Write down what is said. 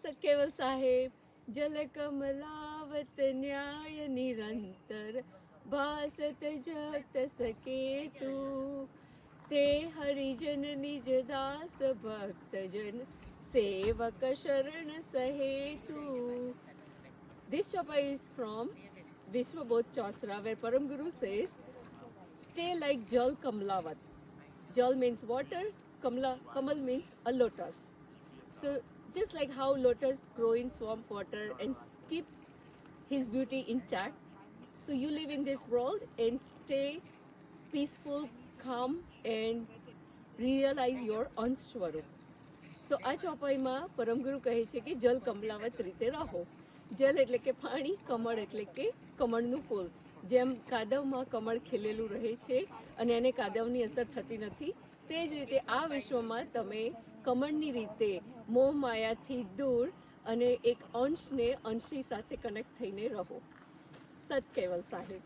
સતકેવલ સાહેબ, જલ કમલાવત ન્યાય નિરંતર ભાસત જગત સકે તું, તે હરિજન નિજ દાસ ભક્તજન સેવક શરણ સહેતુ. This chapa is from Vishwabodh Chosra, where Param Guru says, stay like Jal Kamlavat. Jal means water, Kamal means a lotus. So just like how lotus grow in swamp water and keeps his beauty intact, so you live in this world and stay peaceful, calm and realize your own સ્વરૂપ. સો આ ચોપાઈમાં પરમગુરુ કહે છે કે જલ કમલાવત રીતે રહો. જલ એટલે કે પાણી, કમળ એટલે કે કમળનું ફૂલ. જેમ કાદવમાં કમળ ખીલેલું રહે છે અને એને કાદવની અસર થતી નથી, તે જ રીતે આ વિશ્વમાં તમે કમળની રીતે મોહ માયાથી દૂર અને એક અંશને અંશી સાથે કનેક્ટ થઈને રહો. સત કેવલ સાહેબ.